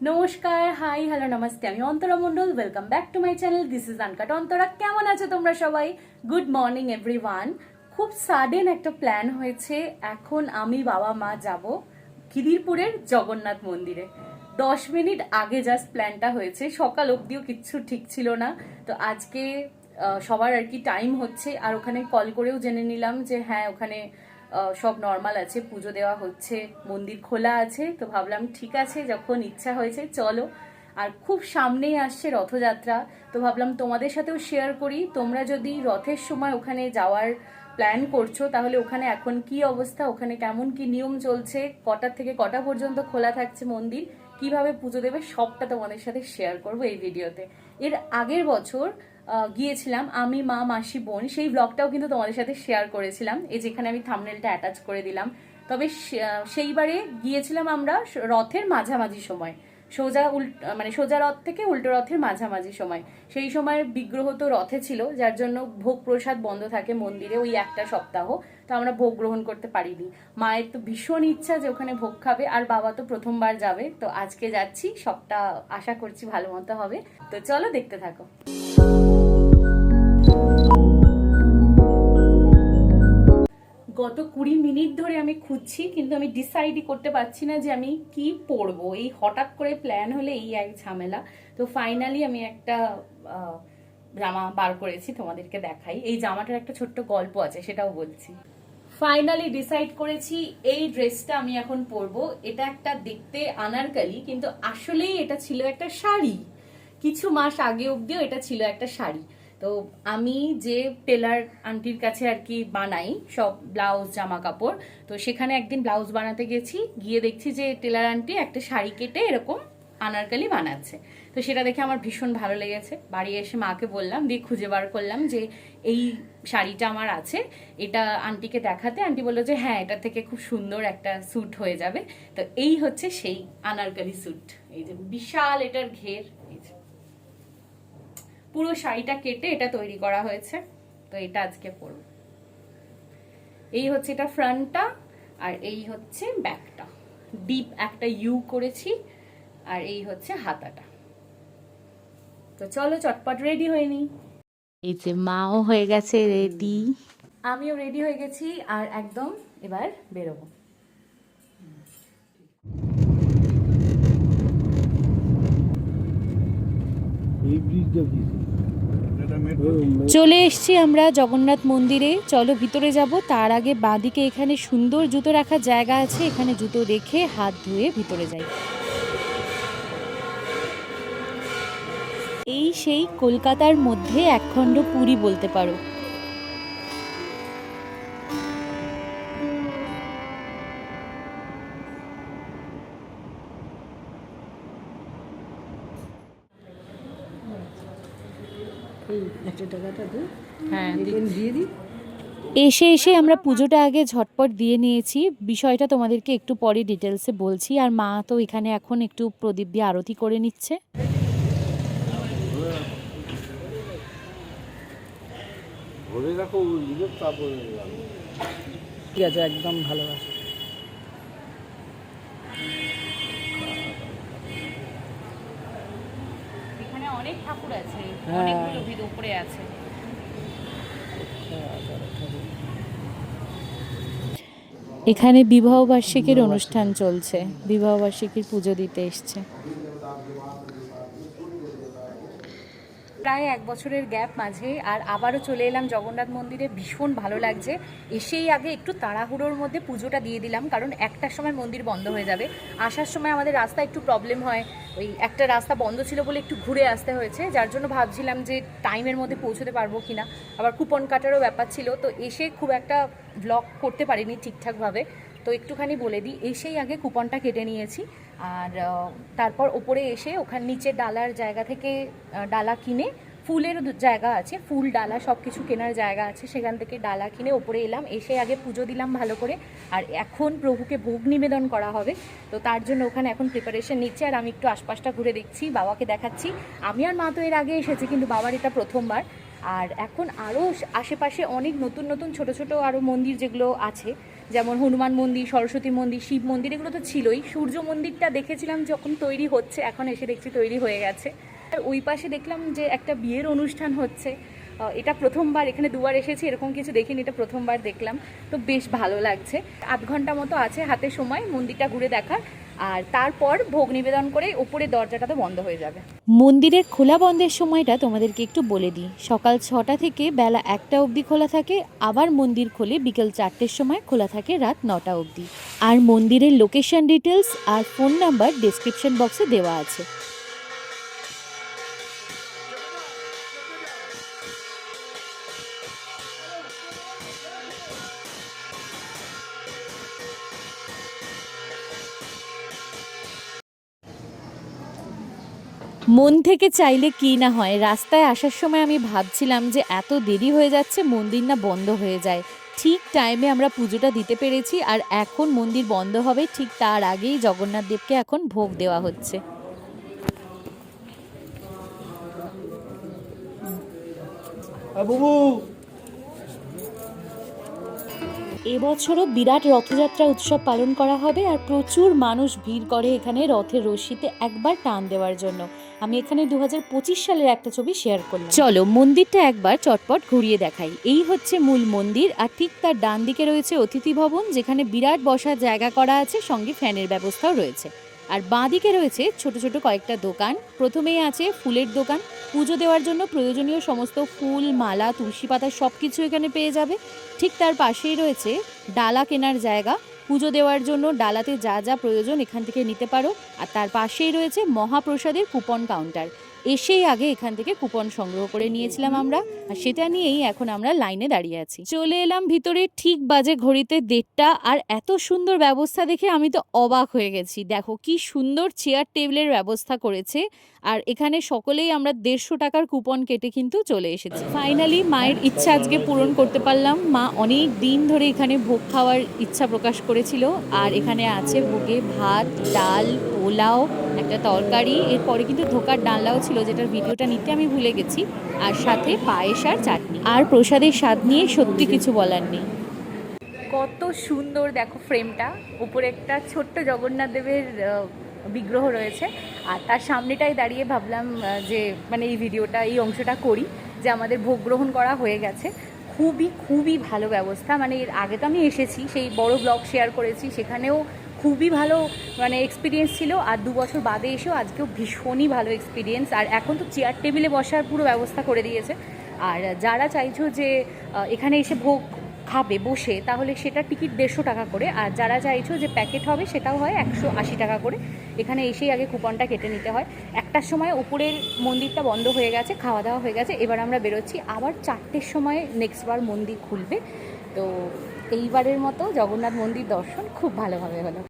নমস্কার, high, hello, নমস্তে। আমি Antara Mondal. Welcome back to my channel. This is uncut Antara. কেমন আছো তোমরা সবাই? Good morning everyone. খুব সাডেন একটা প্ল্যান হয়েছে। এখন আমি বাবা মা যাব খিদিরপুরের জগন্নাথ মন্দিরে। 10 মিনিট আগে জাস্ট প্ল্যানটা হয়েছে, সকাল অবধিও কিচ্ছু ঠিক ছিল না। তো আজকে সবার আর কি টাইম হচ্ছে, আর ওখানে কল করেও জেনে নিলাম যে হ্যাঁ ওখানে সব নর্মাল আছে, পুজো দেওয়া হচ্ছে, মন্দির খোলা আছে। তো ভাবলাম ঠিক আছে, যখন ইচ্ছা হয়েছে চলো। আর খুব সামনেই আসছে রথযাত্রা, তো ভাবলাম তোমাদের সাথেও শেয়ার করি। তোমরা যদি রথের সময় ওখানে যাওয়ার প্ল্যান করছো তাহলে ওখানে এখন কি অবস্থা, ওখানে কেমন কি নিয়ম চলছে, কটার থেকে কটা পর্যন্ত খোলা থাকছে মন্দির, কিভাবে পুজো দেবে, সবটা তোমাদের সাথে শেয়ার করব এই ভিডিওতে। এর আগের বছর গিয়েছিলাম আমি, মা, মাসি, বোন, সেই ব্লগটাও কিন্তু তোমাদের সাথে শেয়ার করেছিলাম, এই যেখানে আমি থাম্বনেলটা অ্যাটাচ করে দিলাম। তবে সেইবারে গিয়েছিলাম আমরা রথের মাঝামাঝি সময়, সোজা রথ থেকে উল্টো রথের মাঝামাঝি সময়। সেই সময় বিগ্রহ তো রথে ছিল, যার জন্য ভোগ প্রসাদ বন্ধ থাকে মন্দিরে ওই একটা সপ্তাহ। তো আমরা ভোগ গ্রহণ করতে পারিনি। মায়ের তো ভীষণ ইচ্ছা যে ওখানে ভোগ খাবে, আর বাবা তো প্রথমবার যাবে। তো আজকে যাচ্ছি, সবটা আশা করছি ভালো মতো হবে। তো চলো দেখতে থাকো। গত 20 মিনিট ধরে আমি খুঁজছি, কিন্তু আমি ডিসাইডই করতে পারছি না যে আমি কি পরবো। এই হঠাৎ করে প্ল্যান হলে এই এক ঝামেলা। তো ফাইনালি আমি একটা জামা বার করেছি, তোমাদেরকে দেখাই। এই জামাটার একটা ছোট্ট গল্প আছে, সেটাও বলছি। ফাইনালি ডিসাইড করেছি এই ড্রেসটা আমি এখন পরবো। এটা একটা দেখতে আনারকলি, কিন্তু আসলেই এটা ছিল একটা শাড়ি। কিছু মাস আগে অব্দিও এটা ছিল একটা শাড়ি। তো আমি যে টেলার আন্টির কাছে আর কি বানাই সব ব্লাউজ জামা কাপড়, তো সেখানে একদিন ব্লাউজ বানাতে গেছি, গিয়ে দেখছি যে টেলার আন্টি একটা শাড়ি কেটে এরকম আনারকলি বানাচ্ছে। তো সেটা দেখে আমার ভীষণ ভালো লেগেছে। বাড়ি এসে মাকে বললাম, দিয়ে খুঁজে বার করলাম যে এই শাড়িটা আমার আছে, এটা আন্টিকে দেখাতে। আন্টি বললো যে হ্যাঁ এটা থেকে খুব সুন্দর একটা স্যুট হয়ে যাবে। তো এই হচ্ছে সেই আনারকলি স্যুট। এই যে বিশাল এটার ঘের, এই যে পুরো শাড়িটা কেটে এটা তৈরি করা হয়েছে। তো এটা আজকে পরব। এই হচ্ছে এটা ফ্রন্টটা, আর এই হচ্ছে ব্যাকটা। ডিপ একটা ইউ করেছি, আর এই হচ্ছে হাতাটা। তো চলো চটপট রেডি হয়ে নি। এই যে মাও হয়ে গেছে রেডি, আমিও রেডি হয়ে গেছি, আর একদম এবার বেরোবো। চলে এসছি আমরা জগন্নাথ মন্দিরে। চলো ভিতরে যাব। তার আগে বাঁদিকে এখানে সুন্দর জুতো রাখার জায়গা আছে, এখানে জুতো রেখে হাত ধুয়ে ভিতরে যাই। এই সেই কলকাতার মধ্যে একখণ্ড পুরী বলতে পারো। হ্যাঁ, এসে এসে আমরা পুজোটা আগে ঝটপট দিয়ে নিয়েছি। বিষয়টা তোমাদেরকে একটু পরে ডিটেলসে বলছি। আর মা তো এখানে এখন একটু প্রদীপ দিয়ে আরতি করে নিচ্ছে। ঠিক আছে, একদম ভালোবাসা। এখানে অনেক ঠাকুর আছে, অনেকগুলো ভিত উপরে আছে। এখানে বিবাহবার্ষিকীর অনুষ্ঠান চলছে, বিবাহবার্ষিকীর পুজো দিতে এসছে। প্রায় 1 বছরের গ্যাপ মাঝে, আর আবারও চলে এলাম জগন্নাথ মন্দিরে। ভীষণ ভালো লাগছে। এসেই আগে একটু তাড়াহুড়োর মধ্যে পুজোটা দিয়ে দিলাম, কারণ 1টার সময় মন্দির বন্ধ হয়ে যাবে। আসার সময় আমাদের রাস্তা একটু প্রবলেম হয়, ওই একটা রাস্তা বন্ধ ছিল বলে একটু ঘুরে আসতে হয়েছে, যার জন্য ভাবছিলাম যে টাইমের মধ্যে পৌঁছতে পারবো কিনা। আবার কুপন কাটারও ব্যাপার ছিল, তো এসে খুব একটা ব্লগ করতে পারিনি ঠিকঠাকভাবে। তো একটুখানি বলে দিই, এসেই আগে কুপনটা কেটে নিয়েছি, আর তারপর ওপরে এসে ওখানে নিচে ডালার জায়গা থেকে ডালা কিনে, ফুলের জায়গা আছে, ফুল ডালা সব কিছু কেনার জায়গা আছে, সেখান থেকে ডালা কিনে ওপরে এলাম। এসে আগে পুজো দিলাম ভালো করে, আর এখন প্রভুকে ভোগ নিবেদন করা হবে। তো তার জন্য ওখানে এখন প্রিপারেশন নিচ্ছে, আর আমি একটু আশপাশটা ঘুরে দেখছি, বাবাকে দেখাচ্ছি। আমি আর মা তো এর আগে এসেছি, কিন্তু বাবার এটা প্রথমবার। আর এখন আরও আশেপাশে অনেক নতুন নতুন ছোট ছোট আরও মন্দির যেগুলো আছে, যেমন হনুমান মন্দির, সরস্বতী মন্দির, শিব মন্দির, এগুলো তো ছিলই। সূর্য মন্দিরটা দেখেছিলাম যখন তৈরি হচ্ছে, এখন এসে দেখছি তৈরি হয়ে গেছে। আর ওই পাশে দেখলাম যে একটা বিয়ের অনুষ্ঠান হচ্ছে। এটা প্রথমবার, এখানে দুবার এসেছি, এরকম কিছু দেখিনি, এটা প্রথমবার দেখলাম। তো বেশ ভালো লাগছে। 8 ঘন্টা মতো আছে হাতে সময় মন্দিরটা ঘুরে দেখার, আর তারপর ভোগ নিবেদন করে উপরে দরজাটা তো বন্ধ হয়ে যাবে। মন্দিরের খোলা বন্ধের সময়টা তোমাদেরকে একটু বলে দিই। সকাল 6টা থেকে বেলা 1টা অবধি খোলা থাকে, আবার মন্দির খোলে বিকেল 4টের সময়, খোলা থাকে রাত 9টা অবধি। আর মন্দিরের লোকেশন ডিটেলস আর ফোন নাম্বার ডেসক্রিপশন বক্সে দেওয়া আছে। মন থেকে চাইলে কি না হয়, রাস্তায় আসার সময় আমি ভাবছিলাম যে এত দেরি হয়ে যাচ্ছে, মন্দির না বন্ধ হয়ে যায়। ঠিক টাইমে আমরা পুজোটা দিতে পেরেছি, আর এখন মন্দির বন্ধ হবে ঠিক তার আগেই জগন্নাথ দেবকে এখন ভোগ দেওয়া হচ্ছে। এবছরও বিরাট রথযাত্রা উৎসব পালন করা হবে, আর প্রচুর মানুষ ভিড় করে এখানে রথের রশিতে একবার টান দেওয়ার জন্য। আমি এখানে 2025 সালের একটা ছবি শেয়ার করলাম। চলো মন্দিরটা একবার চটপট ঘুরিয়ে দেখাই। এই হচ্ছে মূল মন্দির, আর ঠিক তার ডান দিকে রয়েছে অতিথি ভবন, যেখানে বিরাট বসার জায়গা করা আছে, সঙ্গে ফ্যানের ব্যবস্থাও রয়েছে। আর বাঁ দিকে রয়েছে ছোট ছোট কয়েকটা দোকান। প্রথমেই আছে ফুলের দোকান। পুজো দেওয়ার জন্য প্রয়োজনীয় সমস্ত ফুল, মালা, তুলসী পাতা সব কিছু এখানে পেয়ে যাবে। ঠিক তার পাশেই রয়েছে ডালা কেনার জায়গা। পুজো দেওয়ার জন্য ডালাতে যা যা প্রয়োজন এখান থেকে নিতে পারো। আর তার পাশেই রয়েছে মহাপ্রসাদের কুপন কাউন্টার। এসেই আগে এখান থেকে কুপন সংগ্রহ করে নিয়েছিলাম আমরা, আর সেটা নিয়েই এখন আমরা লাইনে দাঁড়িয়ে আছি। চলে এলাম ভিতরে, ঠিক বাজে ঘড়িতে 1:30, আর এত সুন্দর ব্যবস্থা দেখে আমি তো অবাক হয়ে গেছি। দেখো কি সুন্দর চেয়ার টেবিলের ব্যবস্থা করেছে, আর এখানে সকলেই আমরা 150 টাকার কুপন কেটে কিন্তু চলে এসেছি। ফাইনালি মায়ের ইচ্ছা আজকে পূরণ করতে পারলাম। মা অনেক দিন ধরে এখানে ভোগ খাওয়ার ইচ্ছা প্রকাশ করেছিল, আর এখানে আছে ভোগে ভাত, ডাল, পোলাও, একটা তরকারি, এরপরে কিন্তু ধোকার ডালনাও ছিল, যেটার ভিডিওটা নিতে আমি ভুলে গেছি, আর সাথে পায়েস আর চাটনি। আর প্রসাদের স্বাদ নিয়ে সত্যি কিছু বলার নেই। কত সুন্দর দেখো ফ্রেমটা, উপরে একটা ছোট্ট জগন্নাথ দেবের বিগ্রহ রয়েছে, আর তার সামনেটাই দাঁড়িয়ে ভাবলাম যে মানে এই ভিডিওটা, এই অংশটা করি, যে আমাদের ভোগ গ্রহণ করা হয়ে গেছে। খুবই খুবই ভালো ব্যবস্থা। মানে এর আগে তো আমি এসেছি, সেই বড় ব্লগ শেয়ার করেছি, সেখানেও খুবই ভালো মানে এক্সপিরিয়েন্স ছিল, আর 2 বছর বাদে এসেও আজকেও ভীষণই ভালো এক্সপিরিয়েন্স। আর এখন তো চেয়ার টেবিলে বসার পুরো ব্যবস্থা করে দিয়েছে। আর যারা চাইছো যে এখানে এসে ভোগ খাবে বসে, তাহলে সেটা টিকিট 150 টাকা করে, আর যারা চাইছো যে প্যাকেট হবে সেটাও হয় 180 টাকা করে। এখানে এসেই আগে কুপনটা কেটে নিতে হয়। 1টার সময় উপরের মন্দিরটা বন্ধ হয়ে গেছে, খাওয়া দাওয়া হয়ে গেছে, এবার আমরা বেরোচ্ছি। আবার 4টের সময় নেক্সটবার মন্দির খুলবে। তো এইবারের মতো জগন্নাথ মন্দির দর্শন খুব ভালোভাবে হলো।